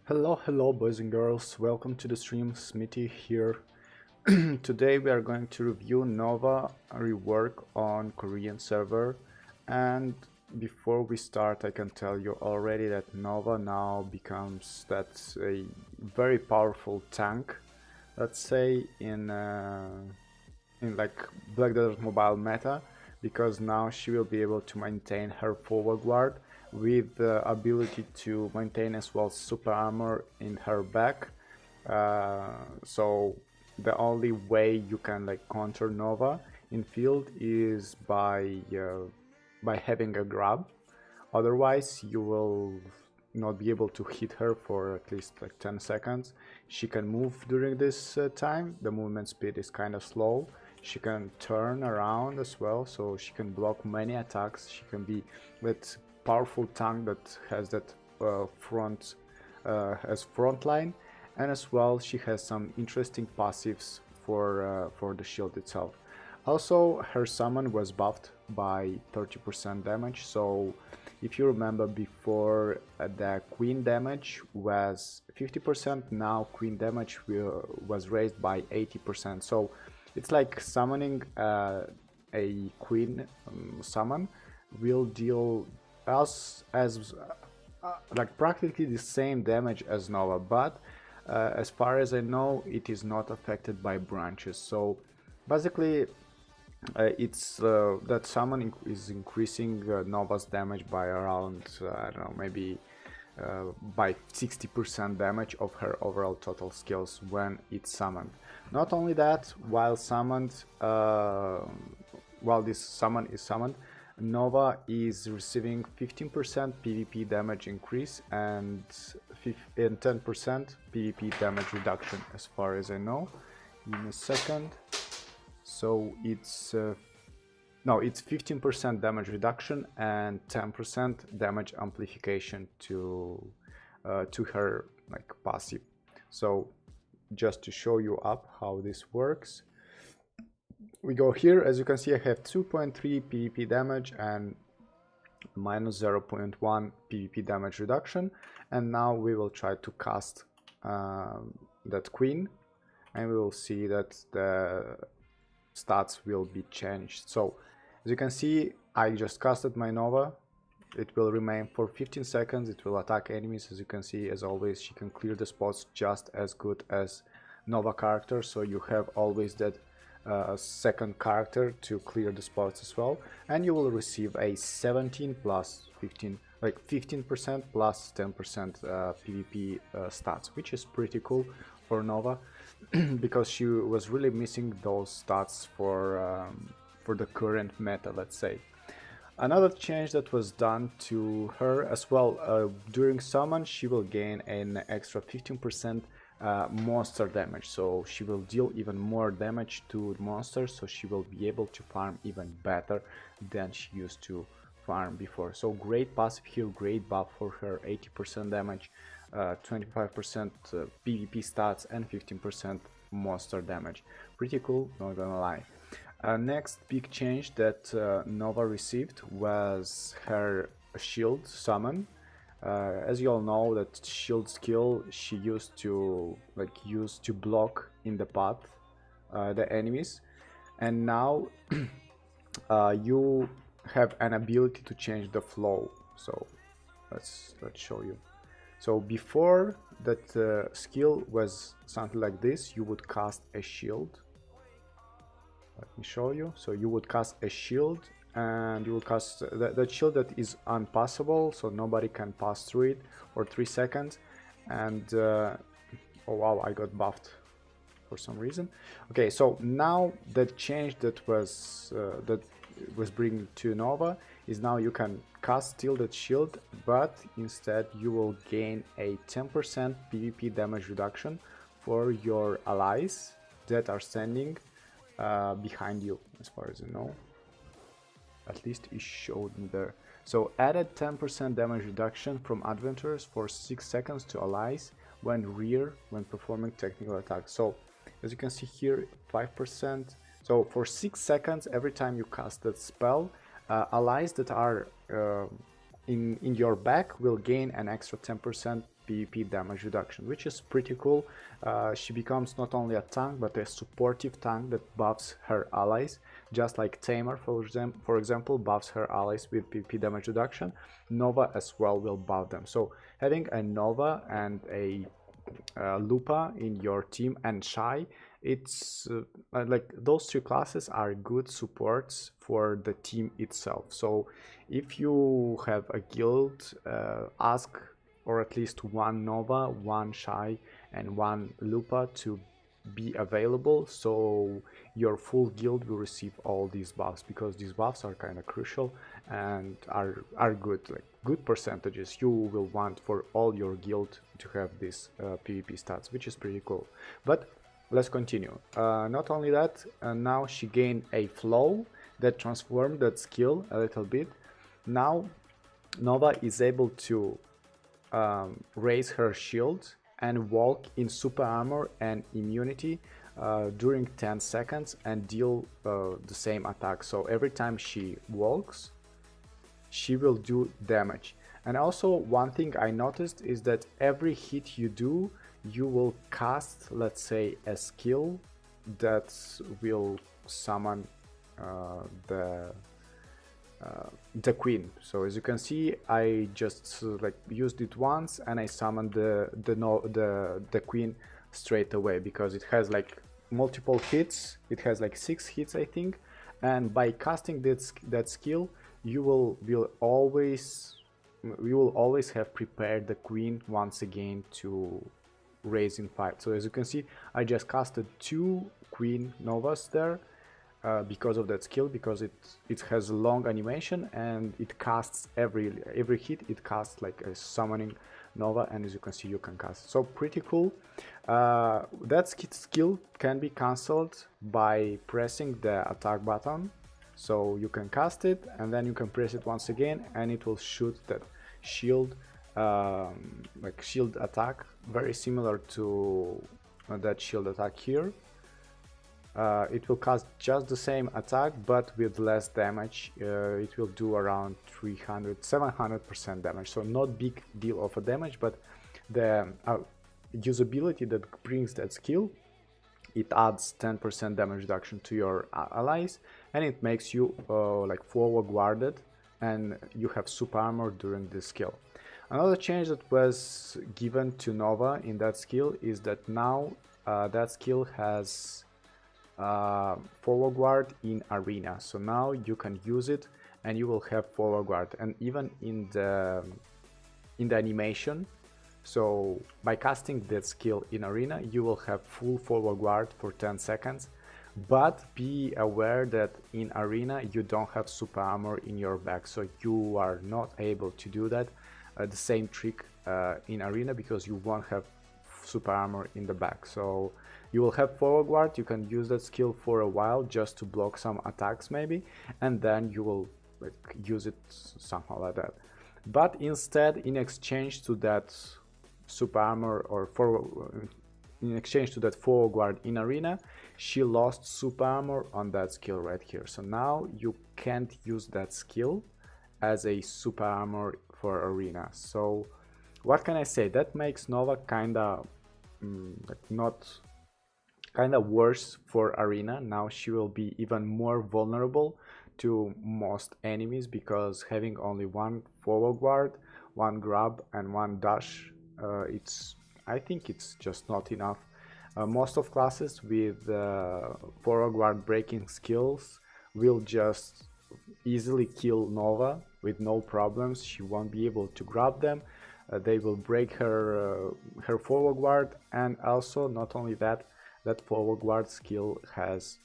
Hello boys and girls, welcome to the stream. Smithy here. Today we are going to review Nova rework on Korean server, and before we start I can tell you already that Nova now becomes that's a very powerful tank, let's say in like Black Desert Mobile meta, because now she will be able to maintain her forward guard with the ability to maintain as well super armor in her back. So the only way you can like counter Nova in field is by having a grab. Otherwise you will not be able to hit her for at least like 10 seconds. She can move during this time. The movement speed is kind of slow. She can turn around as well, so she can block many attacks. She can be that powerful tank that has that front line, and as well she has some interesting passives for the shield itself. Also, her summon was buffed by 30% damage, so if you remember before, the queen damage was 50%, now queen damage was raised by 80%. So it's like summoning a queen summon will deal as like practically the same damage as Nova, but as far as I know it is not affected by branches. So basically it's that summon is increasing Nova's damage by around I don't know, maybe by 60% damage of her overall total skills when it's summoned. Not only that, while this summon is summoned, Nova is receiving 15% PvP damage increase and 10% PvP damage reduction, as far as I know. Give me a second. So it's it's 15% damage reduction and 10% damage amplification to her like passive. So just to show you up how this works, we go here. As you can see, I have 2.3 PvP damage and minus 0.1 PvP damage reduction, and now we will try to cast that queen, and we will see that the stats will be changed. So as you can see, I just casted my Nova. It will remain for 15 seconds. It will attack enemies. As you can see, as always, she can clear the spots just as good as Nova character, so you have always that second character to clear the spots as well, and you will receive a 17 plus 15, like 15% plus 10% PvP stats, which is pretty cool for Nova because she was really missing those stats for the current meta, let's say. Another change that was done to her as well, during summon she will gain an extra 15% monster damage, so she will deal even more damage to monsters, so she will be able to farm even better than she used to farm before. So great passive here, great buff for her, 80% damage, 25% PvP stats and 15% monster damage. Pretty cool, not gonna lie. Next big change that Nova received was her shield summon. As you all know, that shield skill she used to block in the path the enemies, and now you have an ability to change the flow. So let's show you. So before that skill was something like this. You would cast a shield. Let me show you. So you would cast a shield, and you will cast that shield that is unpassable, so nobody can pass through it for 3 seconds. And oh wow, I got buffed for some reason. Okay, so now that change that was bringing to Nova is now you can cast still that shield, but instead you will gain a 10% PvP damage reduction for your allies that are standing behind you, as far as you know. At least it showed me there. So added 10% damage reduction from adventurers for 6 seconds to allies when performing technical attacks. So as you can see here, 5%. So for 6 seconds every time you cast that spell, allies that are in your back will gain an extra 10% PvP damage reduction, which is pretty cool. She becomes not only a tank but a supportive tank that buffs her allies, just like Tamer for example buffs her allies with PvP damage reduction. Nova as well will buff them. So having a Nova and a Lupa in your team and Shy, it's like those three classes are good supports for the team itself. So if you have a guild, ask or at least one Nova, one Shy and one Lupa to be available, so your full guild will receive all these buffs, because these buffs are kind of crucial and are good, like good percentages you will want for all your guild to have this PvP stats, which is pretty cool. But let's continue. Not only that, now she gained a flow that transformed that skill a little bit. Now Nova is able to raise her shield and walk in super armor and immunity during 10 seconds and deal the same attack. So every time she walks, she will do damage. And also one thing I noticed is that every hit you do, you will cast, let's say, a skill that will summon the queen. So as you can see, I just like used it once and I summoned the queen straight away, because it has like multiple hits. It has like 6 hits, I think, and by casting that skill, you will always have prepared the queen once again to raise in fight. So as you can see, I just casted 2 queen Novas there because of that skill, because it has a long animation and it casts every hit, it casts like a summoning Nova, and as you can see, you can cast. So pretty cool. That skill can be cancelled by pressing the attack button. So you can cast it and then you can press it once again and it will shoot that shield, like shield attack, very similar to that shield attack here. It will cast just the same attack but with less damage. It will do around 700% damage, so not big deal of a damage, but the usability that brings that skill, it adds 10% damage reduction to your allies, and it makes you like forward guarded and you have super armor during this skill. Another change that was given to Nova in that skill is that now that skill has forward guard in arena. So now you can use it and you will have forward guard, and even in the animation. So by casting that skill in arena, you will have full forward guard for 10 seconds, but be aware that in arena you don't have super armor in your back, so you are not able to do that the same trick in arena, because you won't have super armor in the back. So you will have forward guard, you can use that skill for a while just to block some attacks maybe, and then you will like use it somehow like that. But instead, in exchange to that super armor or in exchange to that forward guard in arena, she lost super armor on that skill right here. So now you can't use that skill as a super armor for arena. So what can I say? That makes Nova kinda worse for arena. Now she will be even more vulnerable to most enemies, because having only one forward guard, one grab and one dash, I think it's just not enough. Most of classes with forward guard breaking skills will just easily kill Nova with no problems. She won't be able to grab them. They will break her forward guard, and also not only that, that forward guard skill has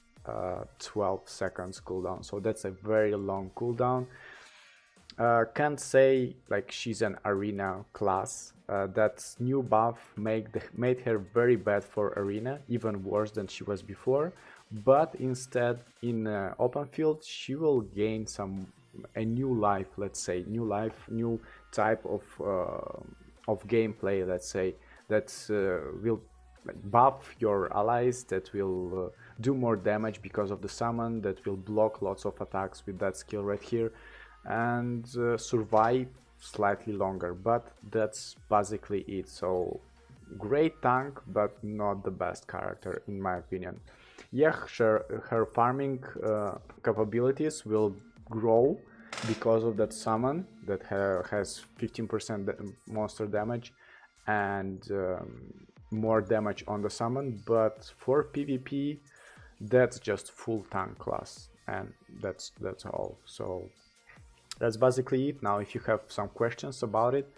12 seconds cooldown, so that's a very long cooldown. Can't say like she's an arena class. That new buff made her very bad for arena, even worse than she was before. But instead, in open field, she will gain a new life. Let's say new life, new type of gameplay. Let's say that will like buff your allies, that will do more damage because of the summon, that will block lots of attacks with that skill right here, and survive slightly longer, but that's basically it. So great tank, but not the best character in my opinion. Yeah, her farming capabilities will grow because of that summon that has 15% monster damage and more damage on the summon, but for PvP that's just full tank class, and that's all. So that's basically it. Now if you have some questions about it,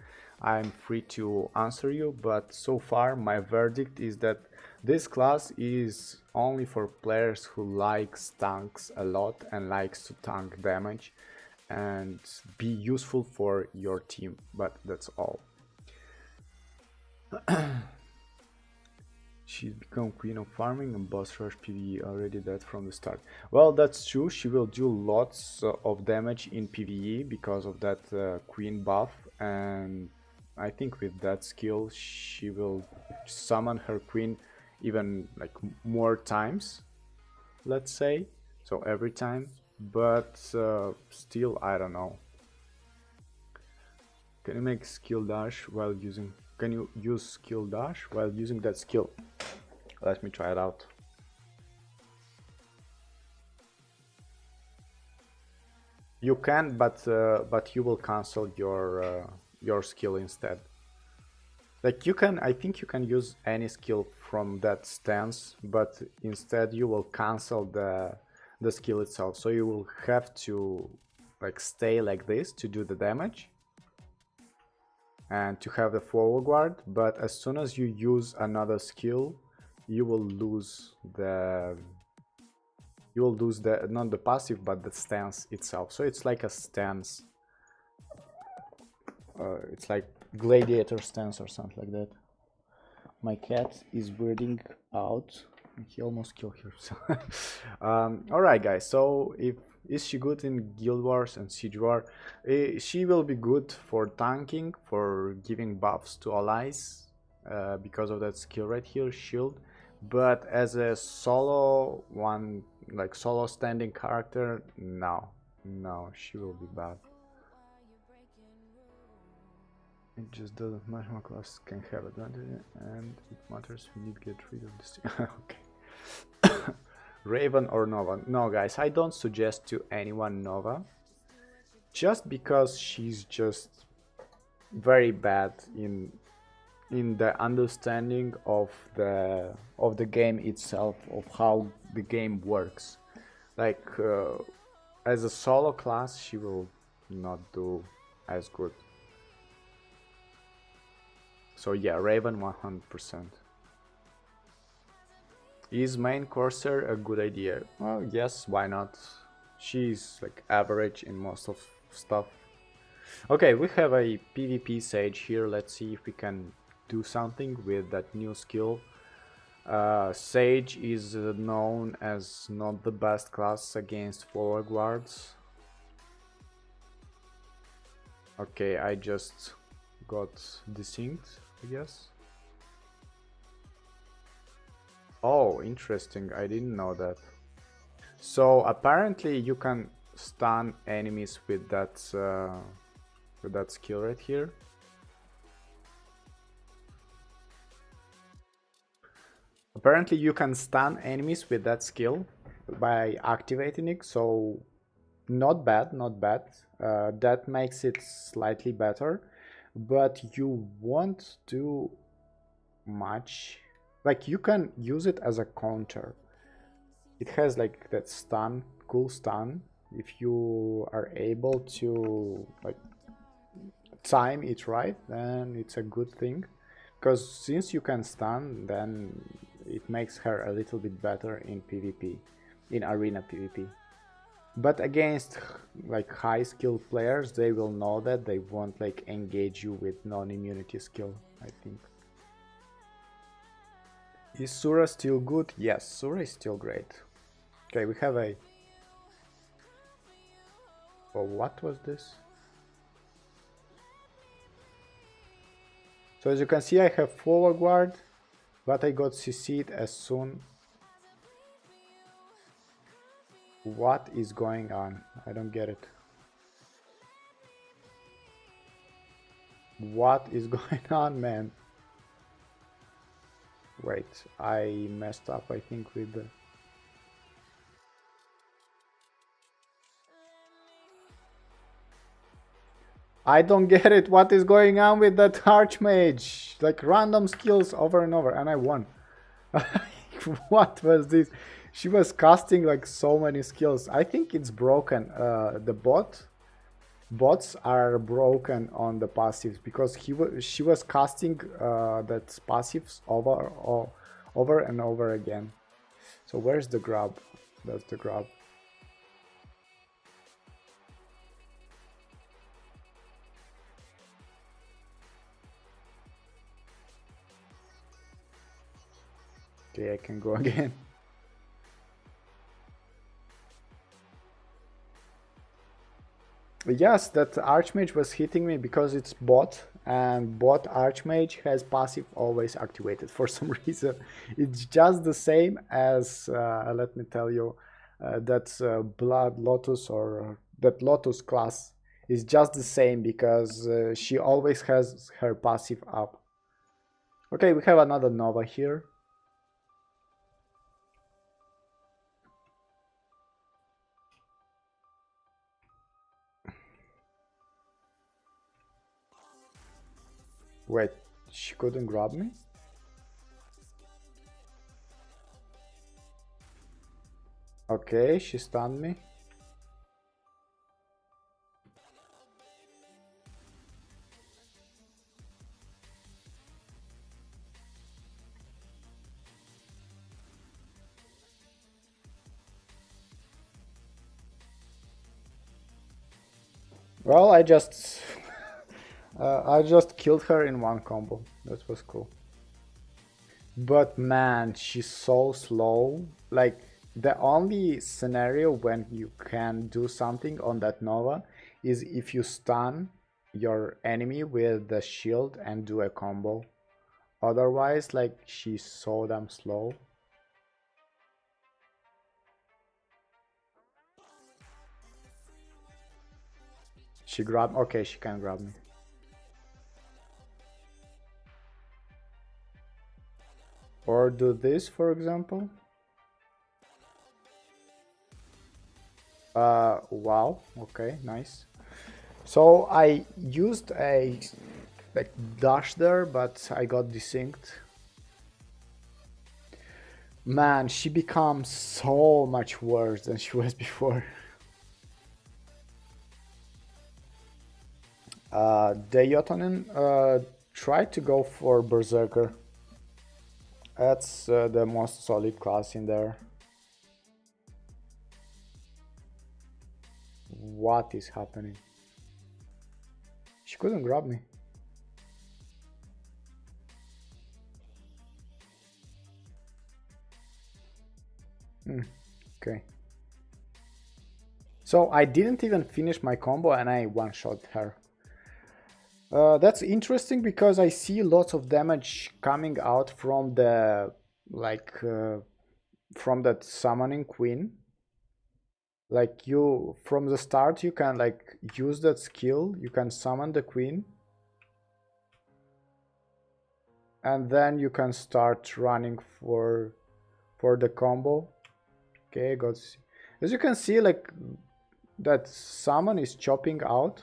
I'm free to answer you, but so far my verdict is that this class is only for players who likes tanks a lot and likes to tank damage and be useful for your team, but that's all. She's become queen of farming and boss rush PvE, already that from the start. Well, that's true, she will do lots of damage in PvE because of that queen buff, and I think with that skill she will summon her queen even like more times, let's say, so every time, but still I don't know. Can you make skill dash while using, can you use skill dash while using that skill? Let me try it out. You can, but you will cancel your skill instead. Like you can, I think you can use any skill from that stance, but instead you will cancel the skill itself. So you will have to like stay like this to do the damage and to have the forward guard, but as soon as you use another skill, you will lose the not the passive but the stance itself. So it's like a stance, it's like gladiator stance or something like that. My cat is breathing out, he almost killed herself. Alright guys, so is she good in Guild Wars and Siege War? She will be good for tanking, for giving buffs to allies because of that skill right here, shield. But as a solo one, like solo standing character, no, she will be bad. It just doesn't matter what class can have advantage, and it matters we need to get rid of this. Okay. Raven or Nova? No guys, I don't suggest to anyone Nova, just because she's just very bad in the understanding of the game itself, of how the game works. Like as a solo class she will not do as good. So yeah, Raven 100%. Is main Corsair a good idea? Well, yes, why not? She's like average in most of stuff. Okay, we have a PvP Sage here. Let's see if we can do something with that new skill. Sage is known as not the best class against forward guards. Okay, I just got desynced, I guess. Oh, interesting, I didn't know that. So apparently you can stun enemies with that skill right here. Apparently you can stun enemies with that skill by activating it, so not bad, not bad. That makes it slightly better, but you won't do much. Like you can use it as a counter. It has like that stun, cool stun. If you are able to like time it right, then it's a good thing. Because since you can stun, then it makes her a little bit better in PvP, in arena PvP. But against like high skill players, they will know that they won't like engage you with non-immunity skill, I think. Is Sura still good? Yes, Sura is still great. Okay, we have a... Oh, what was this? So as you can see, I have forward guard, but I got CC'd as soon. What is going on? I don't get it. What is going on, man? Wait, I messed up, I think, with the... I don't get it. What is going on with that Archmage? Like random skills over and over, and I won. What was this? She was casting like so many skills. I think it's broken. The bots are broken on the passives because she was casting that passives over and over again. So where's the grab? That's the grab. Okay, I can go again. Yes, that Archmage was hitting me because it's bot, and bot Archmage has passive always activated for some reason. It's just the same as, let me tell you, that Blood Lotus or that Lotus class is just the same because she always has her passive up. Okay, we have another Nova here. Wait, she couldn't grab me? Okay, she stunned me. Well, I just killed her in one combo. That was cool. But man, she's so slow. Like, the only scenario when you can do something on that Nova is if you stun your enemy with the shield and do a combo. Otherwise, like, she's so damn slow. She grabbed... Okay, she can grab me. Or do this, for example. Wow, okay, nice. So I used a like dash there, but I got desynced. Man, she becomes so much worse than she was before. The Jotunin tried to go for Berserker. That's the most solid class in there. What is happening? She couldn't grab me. Okay. So I didn't even finish my combo and I one-shot her. That's interesting because I see lots of damage coming out from the from that summoning queen. Like you from the start you can like use that skill, you can summon the queen and then you can start running for the combo. Okay, got, as you can see, like that summon is chopping out.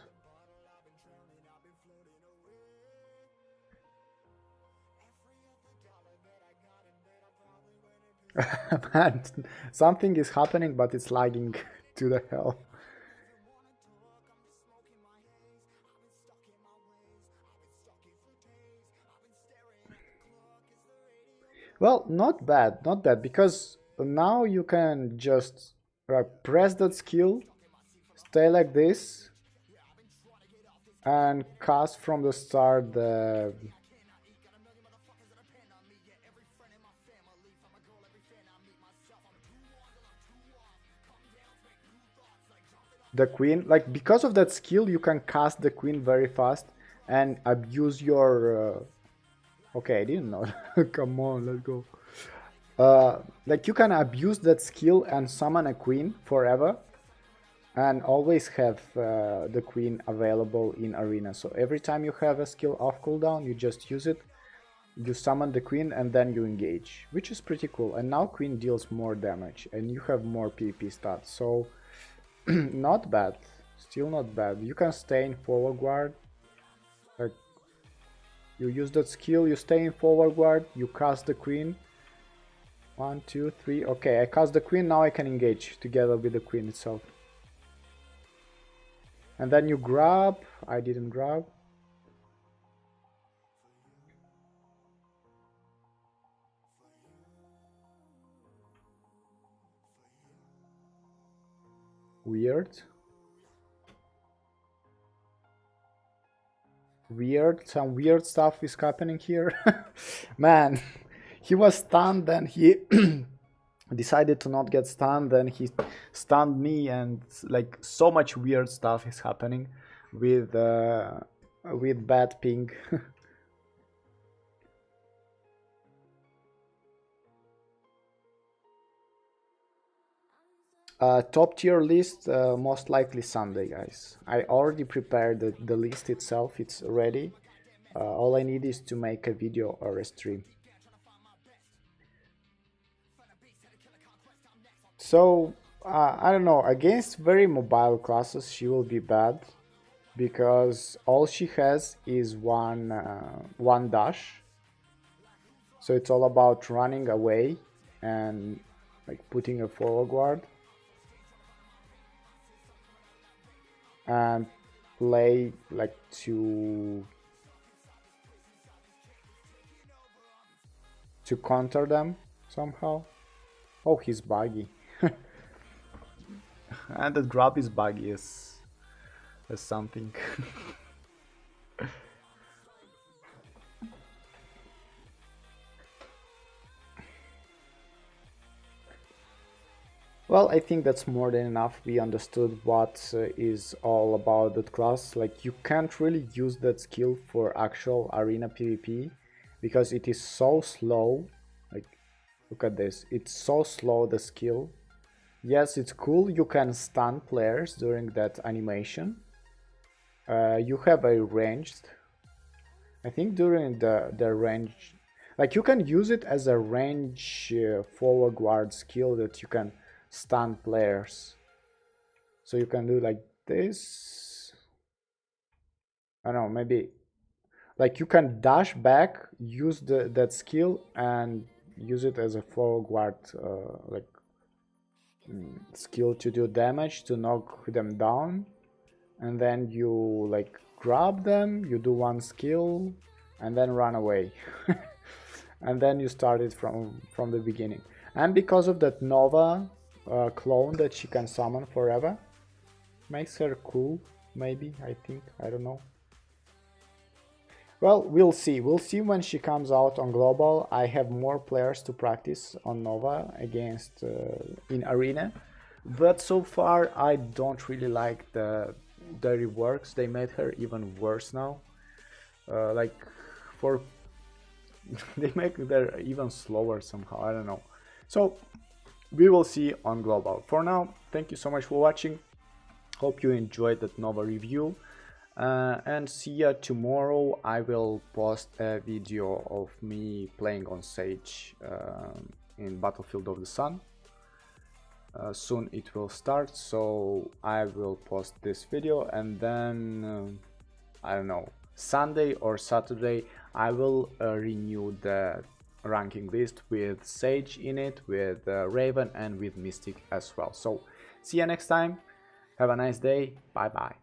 Man, something is happening, but it's lagging to the hell. Well, not bad, not bad, because now you can just press that skill, stay like this, and cast from the start the queen. Like, because of that skill you can cast the queen very fast and abuse your okay, I didn't know. Come on, let's go. Like you can abuse that skill and summon a queen forever And always have the queen available in arena. So every time you have a skill off cooldown, you just use it, you summon the queen, and then you engage, which is pretty cool. And now queen deals more damage and you have more PvP stats, so not bad, still not bad. You can stay in forward guard, like you use that skill, you stay in forward guard, you cast the queen. 1, 2, 3. Okay, I cast the queen, now I can engage together with the queen itself. And then you grab. I didn't grab. Weird. Some weird stuff is happening here. Man, he was stunned, then he decided to not get stunned, then he stunned me, and like so much weird stuff is happening with bad ping. Top tier list, most likely Sunday, guys. I already prepared the list itself, it's ready. All I need is to make a video or a stream. So, I don't know, against very mobile classes she will be bad, because all she has is one dash. So it's all about running away and like putting a forward guard and play like to counter them somehow. Oh, he's buggy. And the drop is buggy as something. Well, I think that's more than enough. We understood what is all about that class. Like, you can't really use that skill for actual arena PvP because it is so slow. Like, look at this, it's so slow, the skill. Yes, it's cool, you can stun players during that animation. You have a ranged, I think during the range, like you can use it as a range forward guard skill that you can stun players. So you can do like this. I don't know, maybe like you can dash back, use that skill and use it as a forward guard like skill to do damage, to knock them down, and then you like grab them, you do one skill and then run away. And then you start it from the beginning. And because of that Nova clone that she can summon forever, makes her cool, maybe, I think, I don't know. Well, we'll see when she comes out on global. I have more players to practice on Nova against in arena, but so far I don't really like the reworks. They made her even worse now. Like for they make her even slower somehow, I don't know. So we will see on global. For now, thank you so much for watching. Hope you enjoyed that Nova review. And see ya tomorrow. I will post a video of me playing on Sage in Battlefield of the Sun. Soon it will start, so I will post this video, and then I don't know, Sunday or Saturday I will renew the ranking list with Sage in it, with Raven and with Mystic as well. So see ya next time, have a nice day, bye bye.